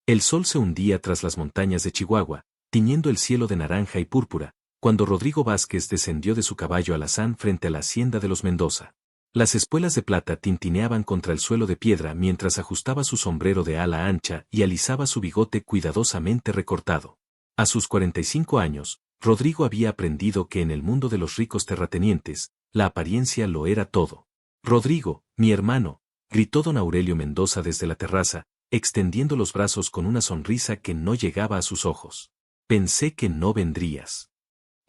El sol se hundía tras las montañas de Chihuahua, tiñendo el cielo de naranja y púrpura, cuando Rodrigo Vázquez descendió de su caballo alazán frente a la hacienda de los Mendoza. Las espuelas de plata tintineaban contra el suelo de piedra mientras ajustaba su sombrero de ala ancha y alisaba su bigote cuidadosamente recortado. A sus 45 años, Rodrigo había aprendido que en el mundo de los ricos terratenientes, la apariencia lo era todo. «Rodrigo, mi hermano», gritó don Aurelio Mendoza desde la terraza, extendiendo los brazos con una sonrisa que no llegaba a sus ojos. «Pensé que no vendrías».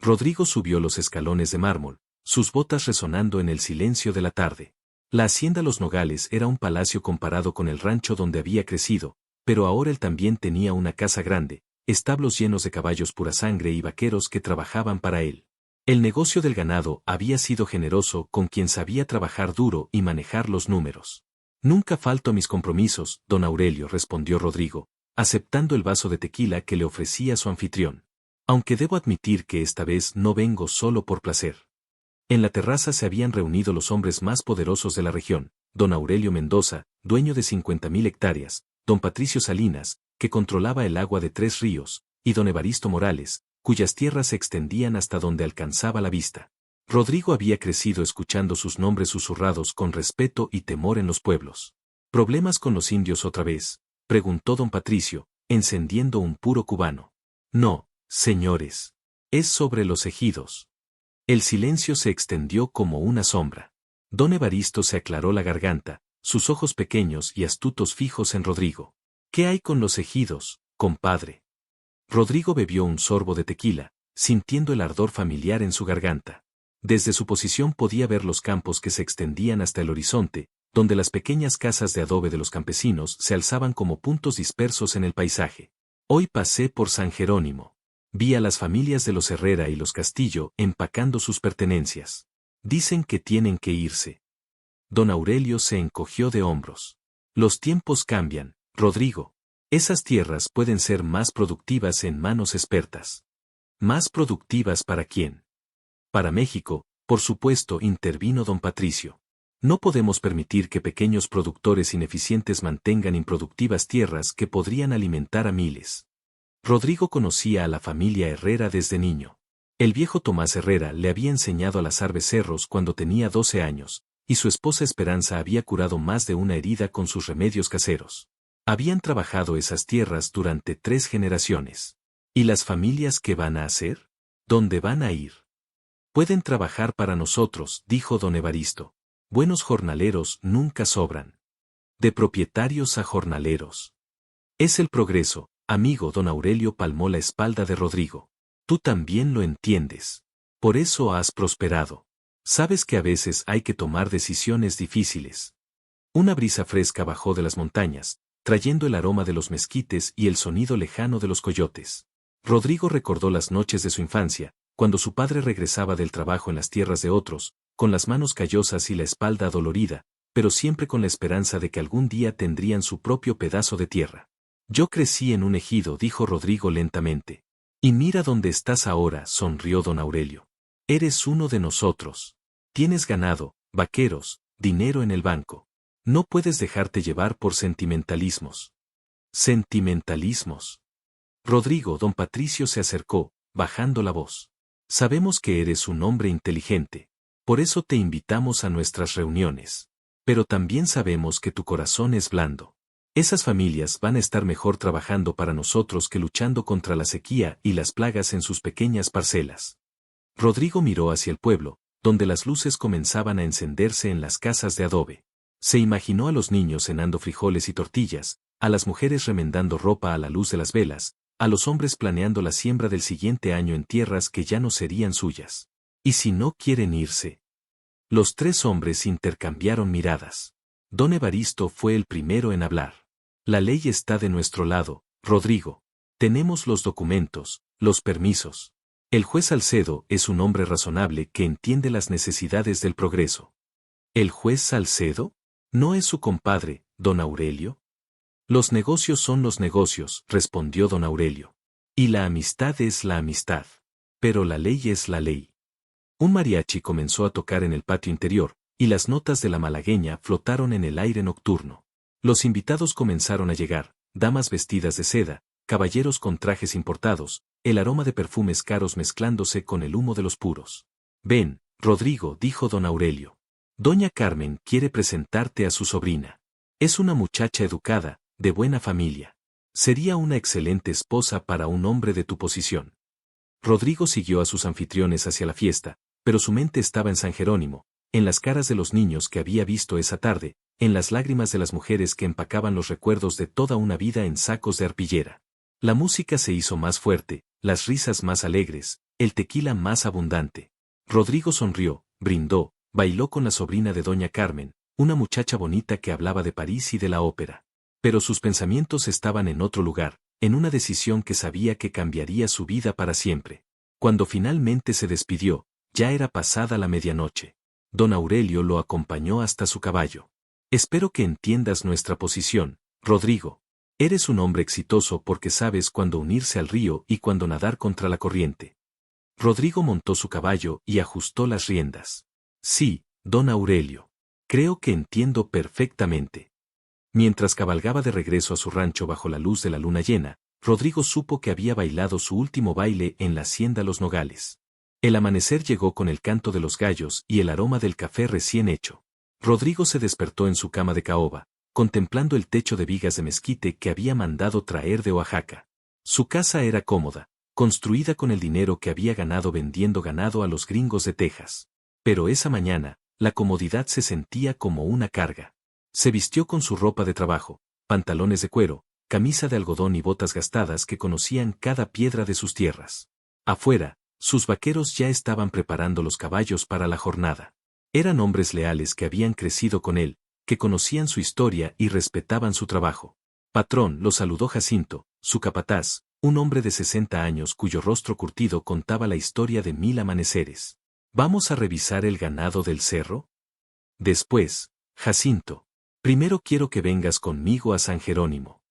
Rodrigo subió los escalones de mármol, sus botas resonando en el silencio de la tarde. La hacienda Los Nogales era un palacio comparado con el rancho donde había crecido, pero ahora él también tenía una casa grande, establos llenos de caballos pura sangre y vaqueros que trabajaban para él. El negocio del ganado había sido generoso con quien sabía trabajar duro y manejar los números. «Nunca falto a mis compromisos, don Aurelio», respondió Rodrigo, aceptando el vaso de tequila que le ofrecía su anfitrión. «Aunque debo admitir que esta vez no vengo solo por placer». En la terraza se habían reunido los hombres más poderosos de la región, don Aurelio Mendoza, dueño de 50.000 hectáreas, don Patricio Salinas, que controlaba el agua de 3 ríos, y don Evaristo Morales, cuyas tierras se extendían hasta donde alcanzaba la vista. Rodrigo había crecido escuchando sus nombres susurrados con respeto y temor en los pueblos. «¿Problemas con los indios otra vez?», preguntó don Patricio, encendiendo un puro cubano. «No, señores. Es sobre los ejidos». El silencio se extendió como una sombra. Don Evaristo se aclaró la garganta, sus ojos pequeños y astutos fijos en Rodrigo. «¿Qué hay con los ejidos, compadre?». Rodrigo bebió un sorbo de tequila, sintiendo el ardor familiar en su garganta. Desde su posición podía ver los campos que se extendían hasta el horizonte, donde las pequeñas casas de adobe de los campesinos se alzaban como puntos dispersos en el paisaje. «Hoy pasé por San Jerónimo. Vi a las familias de los Herrera y los Castillo empacando sus pertenencias. Dicen que tienen que irse». Don Aurelio se encogió de hombros. «Los tiempos cambian, Rodrigo. Esas tierras pueden ser más productivas en manos expertas». «¿Más productivas para quién?». «Para México, por supuesto», intervino don Patricio. «No podemos permitir que pequeños productores ineficientes mantengan improductivas tierras que podrían alimentar a miles». Rodrigo conocía a la familia Herrera desde niño. El viejo Tomás Herrera le había enseñado a lazar becerros cuando tenía 12 años, y su esposa Esperanza había curado más de una herida con sus remedios caseros. Habían trabajado esas tierras durante 3 generaciones. ¿Y las familias qué van a hacer? ¿Dónde van a ir? «Pueden trabajar para nosotros», dijo don Evaristo. «Buenos jornaleros nunca sobran. De propietarios a jornaleros. Es el progreso». «Amigo», don Aurelio palmó la espalda de Rodrigo. «Tú también lo entiendes. Por eso has prosperado. Sabes que a veces hay que tomar decisiones difíciles». Una brisa fresca bajó de las montañas, trayendo el aroma de los mezquites y el sonido lejano de los coyotes. Rodrigo recordó las noches de su infancia, cuando su padre regresaba del trabajo en las tierras de otros, con las manos callosas y la espalda dolorida, pero siempre con la esperanza de que algún día tendrían su propio pedazo de tierra. «Yo crecí en un ejido», dijo Rodrigo lentamente. «Y mira dónde estás ahora», sonrió don Aurelio. «Eres uno de nosotros. Tienes ganado, vaqueros, dinero en el banco. No puedes dejarte llevar por sentimentalismos». «¿Sentimentalismos?». Rodrigo, don Patricio se acercó, bajando la voz. «Sabemos que eres un hombre inteligente. Por eso te invitamos a nuestras reuniones. Pero también sabemos que tu corazón es blando. Esas familias van a estar mejor trabajando para nosotros que luchando contra la sequía y las plagas en sus pequeñas parcelas». Rodrigo miró hacia el pueblo, donde las luces comenzaban a encenderse en las casas de adobe. Se imaginó a los niños cenando frijoles y tortillas, a las mujeres remendando ropa a la luz de las velas, a los hombres planeando la siembra del siguiente año en tierras que ya no serían suyas. «¿Y si no quieren irse?». Los 3 hombres intercambiaron miradas. Don Evaristo fue el primero en hablar. «La ley está de nuestro lado, Rodrigo. Tenemos los documentos, los permisos. El juez Salcedo es un hombre razonable que entiende las necesidades del progreso». «¿El juez Salcedo? ¿No es su compadre, don Aurelio?». «Los negocios son los negocios», respondió don Aurelio. «Y la amistad es la amistad. Pero la ley es la ley». Un mariachi comenzó a tocar en el patio interior, y las notas de la malagueña flotaron en el aire nocturno. Los invitados comenzaron a llegar, damas vestidas de seda, caballeros con trajes importados, el aroma de perfumes caros mezclándose con el humo de los puros. Ven, Rodrigo, dijo don Aurelio. Doña Carmen quiere presentarte a su sobrina. Es una muchacha educada, de buena familia. Sería una excelente esposa para un hombre de tu posición. Rodrigo siguió a sus anfitriones hacia la fiesta, pero su mente estaba en San Jerónimo, en las caras de los niños que había visto esa tarde, en las lágrimas de las mujeres que empacaban los recuerdos de toda una vida en sacos de arpillera. La música se hizo más fuerte, las risas más alegres, el tequila más abundante. Rodrigo sonrió, brindó, bailó con la sobrina de doña Carmen, una muchacha bonita que hablaba de París y de la ópera. Pero sus pensamientos estaban en otro lugar, en una decisión que sabía que cambiaría su vida para siempre. Cuando finalmente se despidió, ya era pasada la medianoche. Don Aurelio lo acompañó hasta su caballo. Espero que entiendas nuestra posición, Rodrigo. Eres un hombre exitoso porque sabes cuándo unirse al río y cuándo nadar contra la corriente. Rodrigo montó su caballo y ajustó las riendas. Sí, don Aurelio. Creo que entiendo perfectamente. Mientras cabalgaba de regreso a su rancho bajo la luz de la luna llena, Rodrigo supo que había bailado su último baile en la hacienda Los Nogales. El amanecer llegó con el canto de los gallos y el aroma del café recién hecho. Rodrigo se despertó en su cama de caoba, contemplando el techo de vigas de mezquite que había mandado traer de Oaxaca. Su casa era cómoda, construida con el dinero que había ganado vendiendo ganado a los gringos de Texas. Pero esa mañana, la comodidad se sentía como una carga. Se vistió con su ropa de trabajo, pantalones de cuero, camisa de algodón y botas gastadas que conocían cada piedra de sus tierras. Afuera, sus vaqueros ya estaban preparando los caballos para la jornada. Eran hombres leales que habían crecido con él, que conocían su historia y respetaban su trabajo. Patrón, lo saludó Jacinto, su capataz, un hombre de 60 años cuyo rostro curtido contaba la historia de 1000 amaneceres. ¿Vamos a revisar el ganado del cerro? Después, Jacinto. Primero quiero que vengas conmigo a San Jerónimo.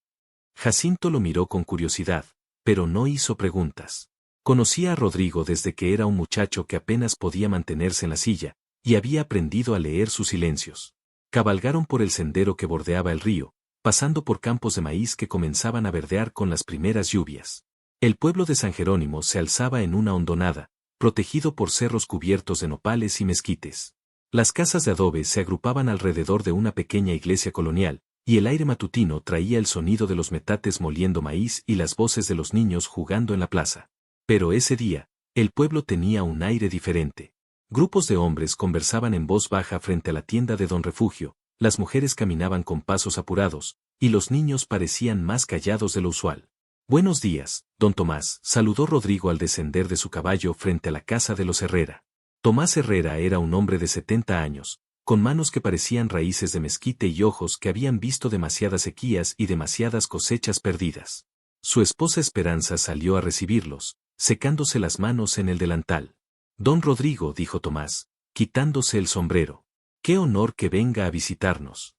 Jacinto lo miró con curiosidad, pero no hizo preguntas. Conocía a Rodrigo desde que era un muchacho que apenas podía mantenerse en la silla, y había aprendido a leer sus silencios. Cabalgaron por el sendero que bordeaba el río, pasando por campos de maíz que comenzaban a verdear con las primeras lluvias. El pueblo de San Jerónimo se alzaba en una hondonada, protegido por cerros cubiertos de nopales y mezquites. Las casas de adobe se agrupaban alrededor de una pequeña iglesia colonial, y el aire matutino traía el sonido de los metates moliendo maíz y las voces de los niños jugando en la plaza. Pero ese día, el pueblo tenía un aire diferente. Grupos de hombres conversaban en voz baja frente a la tienda de Don Refugio, las mujeres caminaban con pasos apurados, y los niños parecían más callados de lo usual. Buenos días, don Tomás, saludó Rodrigo al descender de su caballo frente a la casa de los Herrera. Tomás Herrera era un hombre de 70 años, con manos que parecían raíces de mezquite y ojos que habían visto demasiadas sequías y demasiadas cosechas perdidas. Su esposa Esperanza salió a recibirlos, secándose las manos en el delantal. Don Rodrigo, dijo Tomás, quitándose el sombrero. Qué honor que venga a visitarnos.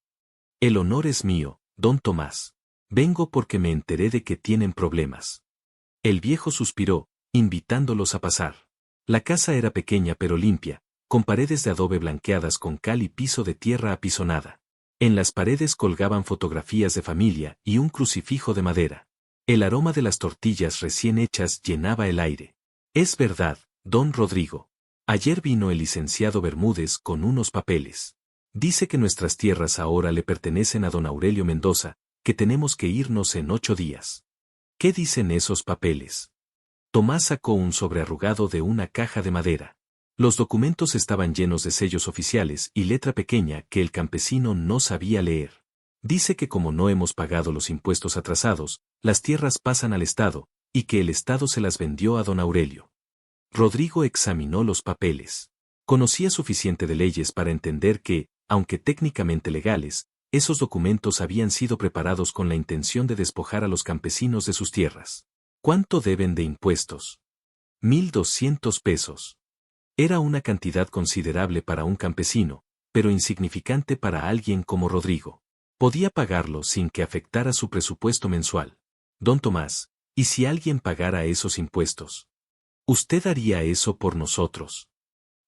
El honor es mío, don Tomás. Vengo porque me enteré de que tienen problemas. El viejo suspiró, invitándolos a pasar. La casa era pequeña pero limpia, con paredes de adobe blanqueadas con cal y piso de tierra apisonada. En las paredes colgaban fotografías de familia y un crucifijo de madera. El aroma de las tortillas recién hechas llenaba el aire. Es verdad, don Rodrigo. Ayer vino el licenciado Bermúdez con unos papeles. Dice que nuestras tierras ahora le pertenecen a don Aurelio Mendoza, que tenemos que irnos en 8 días. ¿Qué dicen esos papeles? Tomás sacó un sobre arrugado de una caja de madera. Los documentos estaban llenos de sellos oficiales y letra pequeña que el campesino no sabía leer. Dice que como no hemos pagado los impuestos atrasados, las tierras pasan al Estado, y que el Estado se las vendió a don Aurelio. Rodrigo examinó los papeles. Conocía suficiente de leyes para entender que, aunque técnicamente legales, esos documentos habían sido preparados con la intención de despojar a los campesinos de sus tierras. ¿Cuánto deben de impuestos? 1,200 pesos. Era una cantidad considerable para un campesino, pero insignificante para alguien como Rodrigo. Podía pagarlo sin que afectara su presupuesto mensual. Don Tomás, ¿y si alguien pagara esos impuestos? ¿Usted haría eso por nosotros?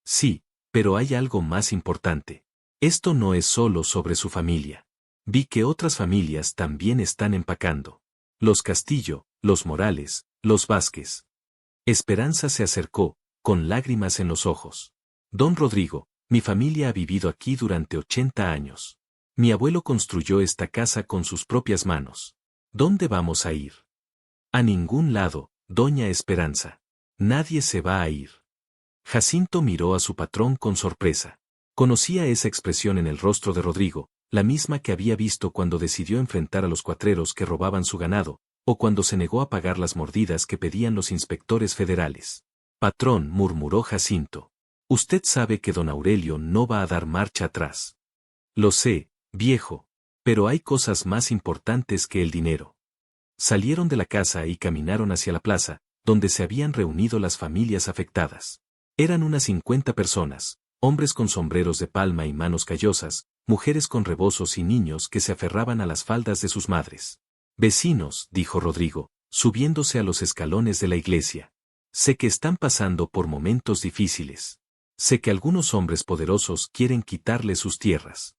Sí, pero hay algo más importante. Esto no es solo sobre su familia. Vi que otras familias también están empacando. Los Castillo, los Morales, los Vázquez. Esperanza se acercó, con lágrimas en los ojos. Don Rodrigo, mi familia ha vivido aquí durante 80 años. Mi abuelo construyó esta casa con sus propias manos. ¿Dónde vamos a ir? A ningún lado, doña Esperanza. Nadie se va a ir. Jacinto miró a su patrón con sorpresa. Conocía esa expresión en el rostro de Rodrigo, la misma que había visto cuando decidió enfrentar a los cuatreros que robaban su ganado, o cuando se negó a pagar las mordidas que pedían los inspectores federales. Patrón, murmuró Jacinto. Usted sabe que don Aurelio no va a dar marcha atrás. Lo sé, viejo. Pero hay cosas más importantes que el dinero. Salieron de la casa y caminaron hacia la plaza, donde se habían reunido las familias afectadas. Eran unas 50 personas, hombres con sombreros de palma y manos callosas, mujeres con rebozos y niños que se aferraban a las faldas de sus madres. Vecinos, dijo Rodrigo, subiéndose a los escalones de la iglesia. Sé que están pasando por momentos difíciles. Sé que algunos hombres poderosos quieren quitarle sus tierras.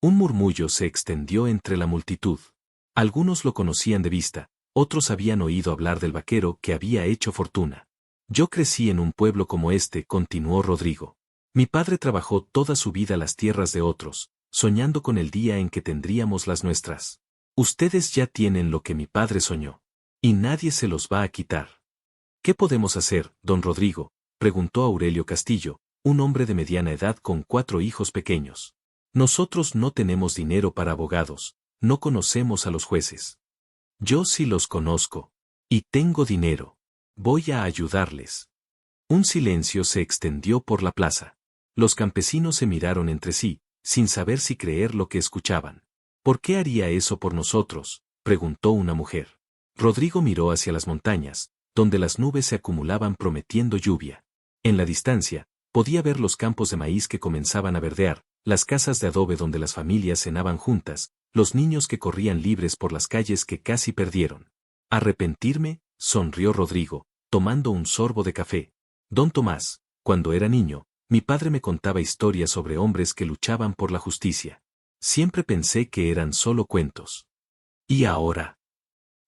Un murmullo se extendió entre la multitud. Algunos lo conocían de vista, otros habían oído hablar del vaquero que había hecho fortuna. Yo crecí en un pueblo como este, continuó Rodrigo. Mi padre trabajó toda su vida las tierras de otros, soñando con el día en que tendríamos las nuestras. Ustedes ya tienen lo que mi padre soñó. Y nadie se los va a quitar. ¿Qué podemos hacer, don Rodrigo?, preguntó Aurelio Castillo, un hombre de mediana edad con 4 hijos pequeños. Nosotros no tenemos dinero para abogados, no conocemos a los jueces. Yo sí los conozco. Y tengo dinero. Voy a ayudarles. Un silencio se extendió por la plaza. Los campesinos se miraron entre sí, sin saber si creer lo que escuchaban. ¿Por qué haría eso por nosotros?, preguntó una mujer. Rodrigo miró hacia las montañas, donde las nubes se acumulaban prometiendo lluvia. En la distancia, podía ver los campos de maíz que comenzaban a verdear, las casas de adobe donde las familias cenaban juntas, los niños que corrían libres por las calles que casi perdieron. ¿Arrepentirme?, sonrió Rodrigo, tomando un sorbo de café. Don Tomás, cuando era niño, mi padre me contaba historias sobre hombres que luchaban por la justicia. Siempre pensé que eran solo cuentos. ¿Y ahora?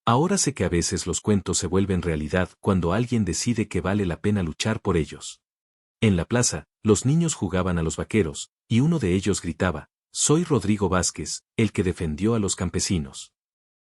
Ahora sé que a veces los cuentos se vuelven realidad cuando alguien decide que vale la pena luchar por ellos. En la plaza, los niños jugaban a los vaqueros, y uno de ellos gritaba: «Soy Rodrigo Vázquez, el que defendió a los campesinos».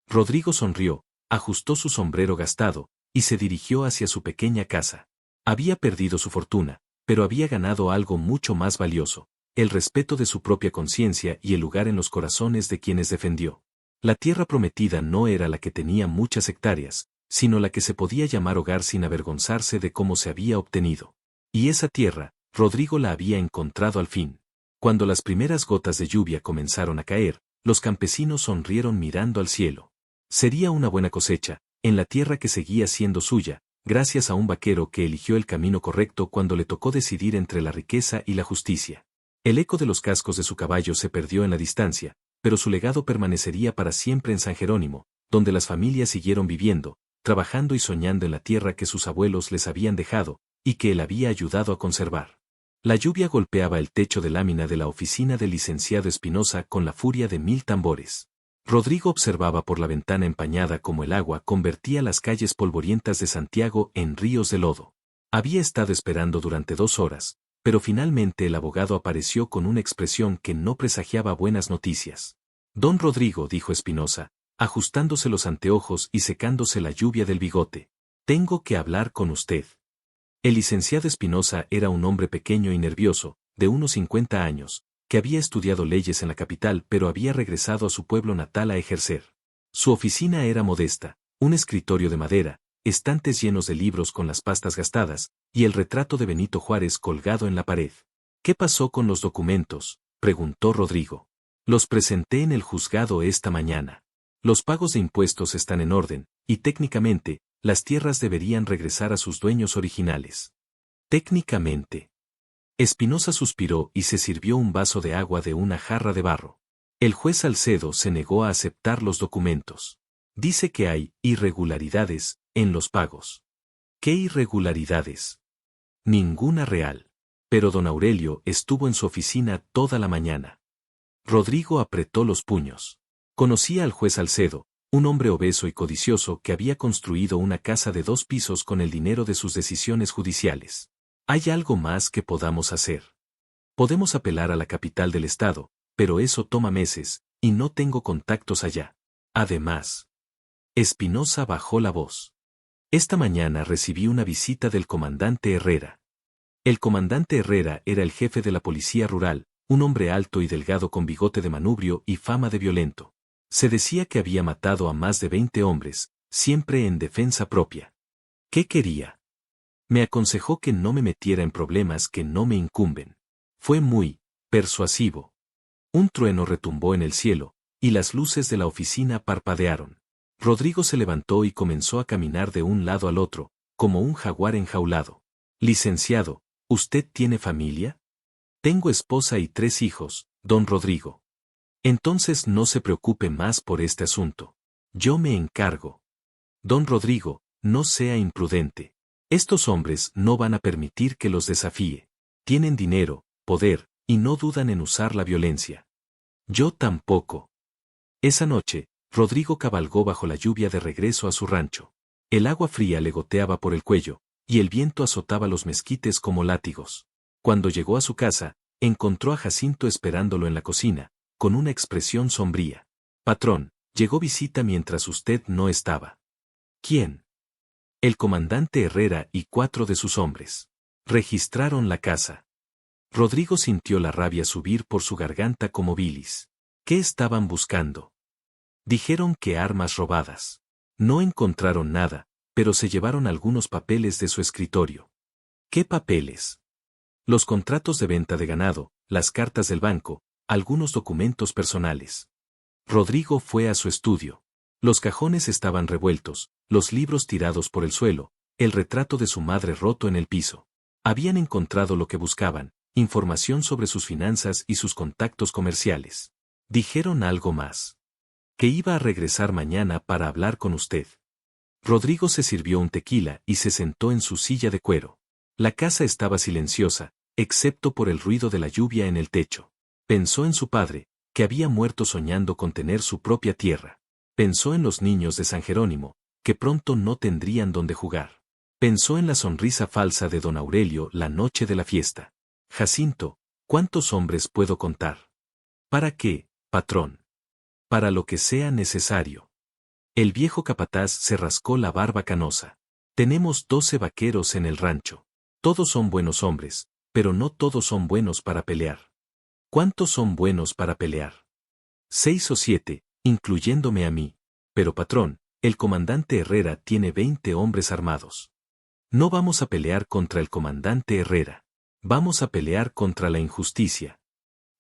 Rodrigo sonrió, ajustó su sombrero gastado, y se dirigió hacia su pequeña casa. Había perdido su fortuna, pero había ganado algo mucho más valioso: el respeto de su propia conciencia y el lugar en los corazones de quienes defendió. La tierra prometida no era la que tenía muchas hectáreas, sino la que se podía llamar hogar sin avergonzarse de cómo se había obtenido. Y esa tierra, Rodrigo la había encontrado al fin. Cuando las primeras gotas de lluvia comenzaron a caer, los campesinos sonrieron mirando al cielo. Sería una buena cosecha, en la tierra que seguía siendo suya, gracias a un vaquero que eligió el camino correcto cuando le tocó decidir entre la riqueza y la justicia. El eco de los cascos de su caballo se perdió en la distancia, pero su legado permanecería para siempre en San Jerónimo, donde las familias siguieron viviendo, trabajando y soñando en la tierra que sus abuelos les habían dejado, y que él había ayudado a conservar. La lluvia golpeaba el techo de lámina de la oficina del licenciado Espinosa con la furia de 1000 tambores. Rodrigo observaba por la ventana empañada cómo el agua convertía las calles polvorientas de Santiago en ríos de lodo. Había estado esperando durante 2 horas, pero finalmente el abogado apareció con una expresión que no presagiaba buenas noticias. Don Rodrigo, dijo Espinosa, ajustándose los anteojos y secándose la lluvia del bigote. Tengo que hablar con usted. El licenciado Espinosa era un hombre pequeño y nervioso, de unos 50 años, que había estudiado leyes en la capital pero había regresado a su pueblo natal a ejercer. Su oficina era modesta, un escritorio de madera, estantes llenos de libros con las pastas gastadas, y el retrato de Benito Juárez colgado en la pared. ¿Qué pasó con los documentos?, preguntó Rodrigo. Los presenté en el juzgado esta mañana. Los pagos de impuestos están en orden, y técnicamente, las tierras deberían regresar a sus dueños originales. Técnicamente. Espinosa suspiró y se sirvió un vaso de agua de una jarra de barro. El juez Salcedo se negó a aceptar los documentos. Dice que hay irregularidades en los pagos. ¿Qué irregularidades? Ninguna real. Pero don Aurelio estuvo en su oficina toda la mañana. Rodrigo apretó los puños. Conocía al juez Salcedo, un hombre obeso y codicioso que había construido una casa de 2 pisos con el dinero de sus decisiones judiciales. ¿Hay algo más que podamos hacer? Podemos apelar a la capital del estado, pero eso toma meses, y no tengo contactos allá. Además, Espinosa bajó la voz. Esta mañana recibí una visita del comandante Herrera. El comandante Herrera era el jefe de la policía rural, un hombre alto y delgado con bigote de manubrio y fama de violento. Se decía que había matado a más de 20 hombres, siempre en defensa propia. ¿Qué quería? Me aconsejó que no me metiera en problemas que no me incumben. Fue muy persuasivo. Un trueno retumbó en el cielo, y las luces de la oficina parpadearon. Rodrigo se levantó y comenzó a caminar de un lado al otro, como un jaguar enjaulado. Licenciado, ¿usted tiene familia? Tengo esposa y 3 hijos, don Rodrigo. Entonces no se preocupe más por este asunto. Yo me encargo. Don Rodrigo, no sea imprudente. Estos hombres no van a permitir que los desafíe. Tienen dinero, poder, y no dudan en usar la violencia. Yo tampoco. Esa noche, Rodrigo cabalgó bajo la lluvia de regreso a su rancho. El agua fría le goteaba por el cuello, y el viento azotaba los mezquites como látigos. Cuando llegó a su casa, encontró a Jacinto esperándolo en la cocina, con una expresión sombría. Patrón, llegó visita mientras usted no estaba. ¿Quién? El comandante Herrera y 4 de sus hombres. Registraron la casa. Rodrigo sintió la rabia subir por su garganta como bilis. ¿Qué estaban buscando? Dijeron que armas robadas. No encontraron nada, pero se llevaron algunos papeles de su escritorio. ¿Qué papeles? Los contratos de venta de ganado, las cartas del banco, algunos documentos personales. Rodrigo fue a su estudio. Los cajones estaban revueltos, los libros tirados por el suelo, el retrato de su madre roto en el piso. Habían encontrado lo que buscaban, información sobre sus finanzas y sus contactos comerciales. Dijeron algo más. Que iba a regresar mañana para hablar con usted. Rodrigo se sirvió un tequila y se sentó en su silla de cuero. La casa estaba silenciosa, excepto por el ruido de la lluvia en el techo. Pensó en su padre, que había muerto soñando con tener su propia tierra. Pensó en los niños de San Jerónimo, que pronto no tendrían donde jugar. Pensó en la sonrisa falsa de don Aurelio la noche de la fiesta. Jacinto, ¿cuántos hombres puedo contar? ¿Para qué, patrón? Para lo que sea necesario. El viejo capataz se rascó la barba canosa. Tenemos 12 vaqueros en el rancho. Todos son buenos hombres, pero no todos son buenos para pelear. ¿Cuántos son buenos para pelear? 6 o 7, incluyéndome a mí. Pero patrón, el comandante Herrera tiene 20 hombres armados. No vamos a pelear contra el comandante Herrera. Vamos a pelear contra la injusticia.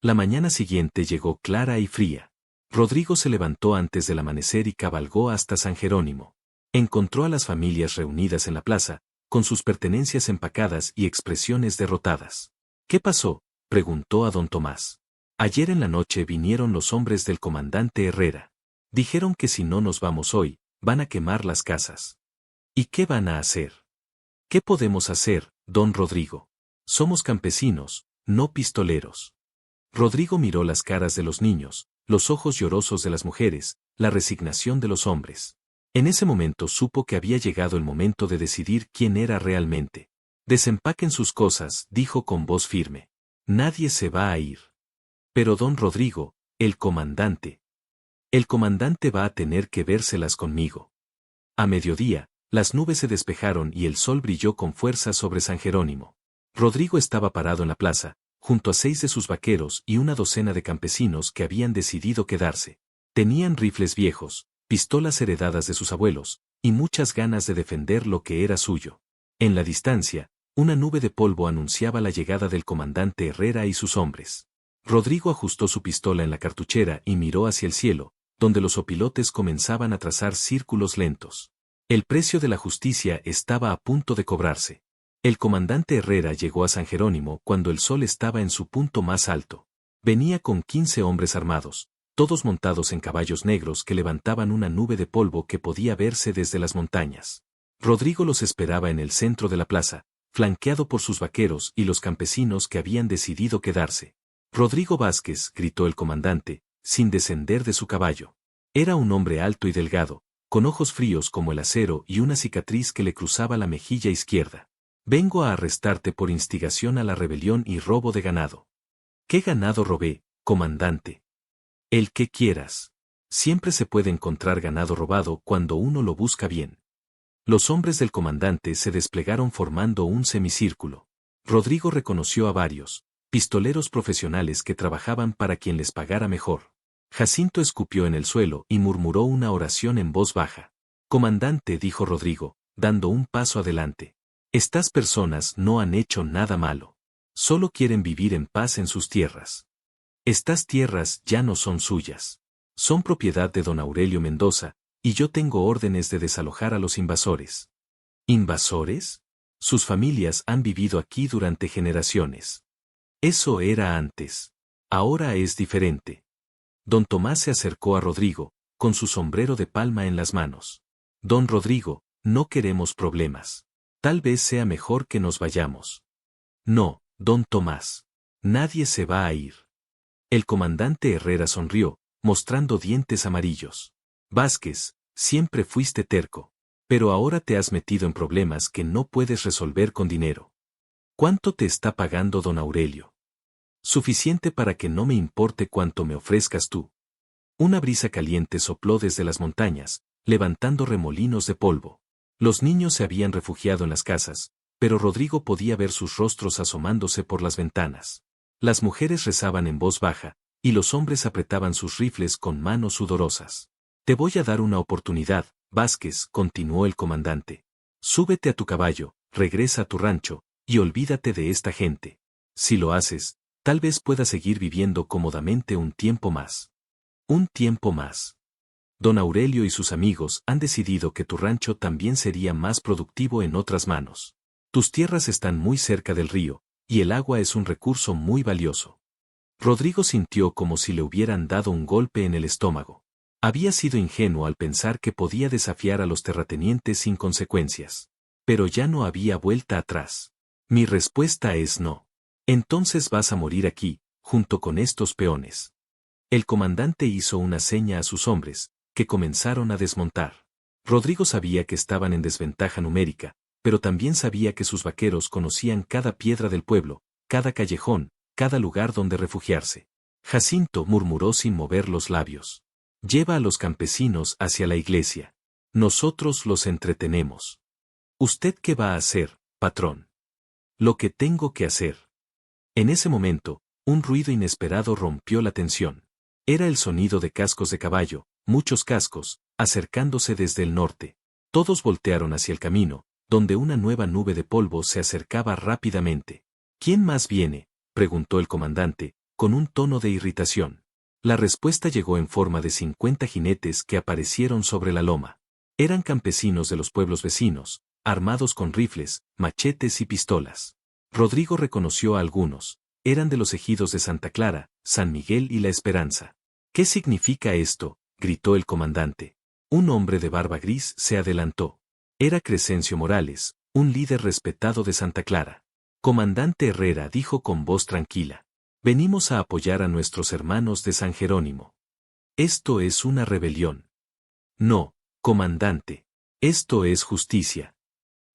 La mañana siguiente llegó clara y fría. Rodrigo se levantó antes del amanecer y cabalgó hasta San Jerónimo. Encontró a las familias reunidas en la plaza, con sus pertenencias empacadas y expresiones derrotadas. ¿Qué pasó?, preguntó a don Tomás. Ayer en la noche vinieron los hombres del comandante Herrera. Dijeron que si no nos vamos hoy, van a quemar las casas. ¿Y qué van a hacer? ¿Qué podemos hacer, don Rodrigo? Somos campesinos, no pistoleros. Rodrigo miró las caras de los niños, los ojos llorosos de las mujeres, la resignación de los hombres. En ese momento supo que había llegado el momento de decidir quién era realmente. Desempaquen sus cosas, dijo con voz firme. Nadie se va a ir. Pero don Rodrigo, el comandante. El comandante va a tener que vérselas conmigo. A mediodía, las nubes se despejaron y el sol brilló con fuerza sobre San Jerónimo. Rodrigo estaba parado en la plaza, junto a 6 de sus vaqueros y una docena de campesinos que habían decidido quedarse. Tenían rifles viejos, pistolas heredadas de sus abuelos, y muchas ganas de defender lo que era suyo. En la distancia, una nube de polvo anunciaba la llegada del comandante Herrera y sus hombres. Rodrigo ajustó su pistola en la cartuchera y miró hacia el cielo, donde los opilotes comenzaban a trazar círculos lentos. El precio de la justicia estaba a punto de cobrarse. El comandante Herrera llegó a San Jerónimo cuando el sol estaba en su punto más alto. Venía con 15 hombres armados, todos montados en caballos negros que levantaban una nube de polvo que podía verse desde las montañas. Rodrigo los esperaba en el centro de la plaza, flanqueado por sus vaqueros y los campesinos que habían decidido quedarse. Rodrigo Vázquez, gritó el comandante, sin descender de su caballo. Era un hombre alto y delgado, con ojos fríos como el acero y una cicatriz que le cruzaba la mejilla izquierda. Vengo a arrestarte por instigación a la rebelión y robo de ganado. ¿Qué ganado robé, comandante? El que quieras. Siempre se puede encontrar ganado robado cuando uno lo busca bien. Los hombres del comandante se desplegaron formando un semicírculo. Rodrigo reconoció a varios pistoleros profesionales que trabajaban para quien les pagara mejor. Jacinto escupió en el suelo y murmuró una oración en voz baja. Comandante, dijo Rodrigo, dando un paso adelante. Estas personas no han hecho nada malo. Solo quieren vivir en paz en sus tierras. Estas tierras ya no son suyas. Son propiedad de don Aurelio Mendoza, y yo tengo órdenes de desalojar a los invasores. ¿Invasores? Sus familias han vivido aquí durante generaciones. Eso era antes. Ahora es diferente. Don Tomás se acercó a Rodrigo, con su sombrero de palma en las manos. Don Rodrigo, no queremos problemas. Tal vez sea mejor que nos vayamos. No, don Tomás. Nadie se va a ir. El comandante Herrera sonrió, mostrando dientes amarillos. Vázquez, siempre fuiste terco. Pero ahora te has metido en problemas que no puedes resolver con dinero. ¿Cuánto te está pagando don Aurelio? Suficiente para que no me importe cuánto me ofrezcas tú. Una brisa caliente sopló desde las montañas, levantando remolinos de polvo. Los niños se habían refugiado en las casas, pero Rodrigo podía ver sus rostros asomándose por las ventanas. Las mujeres rezaban en voz baja, y los hombres apretaban sus rifles con manos sudorosas. Te voy a dar una oportunidad, Vázquez, continuó el comandante. Súbete a tu caballo, regresa a tu rancho, y olvídate de esta gente. Si lo haces, tal vez puedas seguir viviendo cómodamente un tiempo más. Un tiempo más. Don Aurelio y sus amigos han decidido que tu rancho también sería más productivo en otras manos. Tus tierras están muy cerca del río, y el agua es un recurso muy valioso. Rodrigo sintió como si le hubieran dado un golpe en el estómago. Había sido ingenuo al pensar que podía desafiar a los terratenientes sin consecuencias. Pero ya no había vuelta atrás. Mi respuesta es no. Entonces vas a morir aquí, junto con estos peones. El comandante hizo una seña a sus hombres, que comenzaron a desmontar. Rodrigo sabía que estaban en desventaja numérica, pero también sabía que sus vaqueros conocían cada piedra del pueblo, cada callejón, cada lugar donde refugiarse. Jacinto murmuró sin mover los labios. Lleva a los campesinos hacia la iglesia. Nosotros los entretenemos. ¿Usted qué va a hacer, patrón? Lo que tengo que hacer. En ese momento, un ruido inesperado rompió la tensión. Era el sonido de cascos de caballo, muchos cascos, acercándose desde el norte. Todos voltearon hacia el camino, donde una nueva nube de polvo se acercaba rápidamente. ¿Quién más viene?, preguntó el comandante, con un tono de irritación. La respuesta llegó en forma de 50 jinetes que aparecieron sobre la loma. Eran campesinos de los pueblos vecinos, armados con rifles, machetes y pistolas. Rodrigo reconoció a algunos. Eran de los ejidos de Santa Clara, San Miguel y La Esperanza. ¿Qué significa esto?, gritó el comandante. Un hombre de barba gris se adelantó. Era Crescencio Morales, un líder respetado de Santa Clara. Comandante Herrera, dijo con voz tranquila. Venimos a apoyar a nuestros hermanos de San Jerónimo. Esto es una rebelión. No, comandante. Esto es justicia.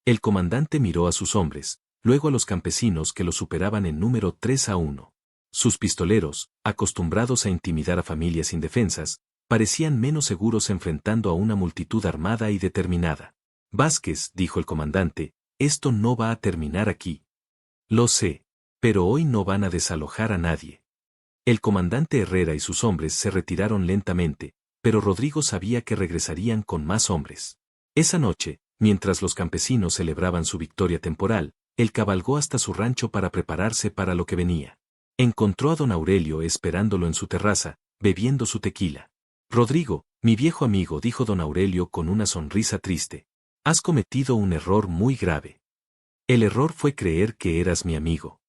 El comandante miró a sus hombres, luego a los campesinos que lo superaban en número 3-1. Sus pistoleros, acostumbrados a intimidar a familias indefensas, parecían menos seguros enfrentando a una multitud armada y determinada. Vázquez, dijo el comandante, esto no va a terminar aquí. Lo sé, pero hoy no van a desalojar a nadie. El comandante Herrera y sus hombres se retiraron lentamente, pero Rodrigo sabía que regresarían con más hombres. Esa noche, mientras los campesinos celebraban su victoria temporal, él cabalgó hasta su rancho para prepararse para lo que venía. Encontró a don Aurelio esperándolo en su terraza, bebiendo su tequila. Rodrigo, mi viejo amigo, dijo don Aurelio con una sonrisa triste. Has cometido un error muy grave. El error fue creer que eras mi amigo.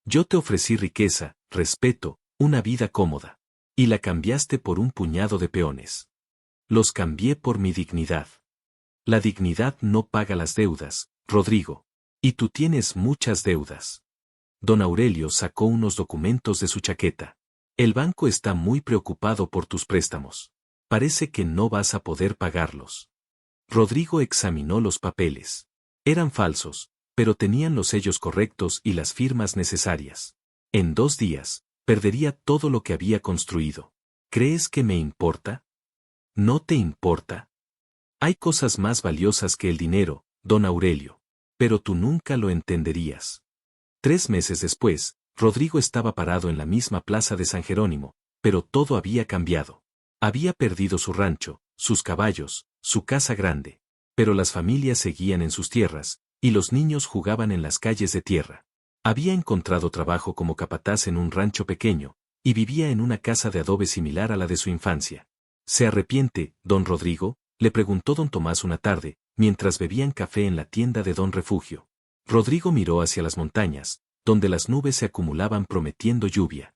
Yo te ofrecí riqueza, respeto, una vida cómoda. Y la cambiaste por un puñado de peones. Los cambié por mi dignidad. La dignidad no paga las deudas, Rodrigo. Y tú tienes muchas deudas. Don Aurelio sacó unos documentos de su chaqueta. El banco está muy preocupado por tus préstamos. Parece que no vas a poder pagarlos. Rodrigo examinó los papeles. Eran falsos, pero tenían los sellos correctos y las firmas necesarias. En 2 días, perdería todo lo que había construido. ¿Crees que me importa? ¿No te importa? Hay cosas más valiosas que el dinero, don Aurelio. Pero tú nunca lo entenderías. 3 meses después, Rodrigo estaba parado en la misma plaza de San Jerónimo, pero todo había cambiado. Había perdido su rancho, sus caballos, su casa grande. Pero las familias seguían en sus tierras, y los niños jugaban en las calles de tierra. Había encontrado trabajo como capataz en un rancho pequeño, y vivía en una casa de adobe similar a la de su infancia. ¿Se arrepiente, don Rodrigo?, le preguntó don Tomás una tarde, mientras bebían café en la tienda de don Refugio. Rodrigo miró hacia las montañas, donde las nubes se acumulaban prometiendo lluvia.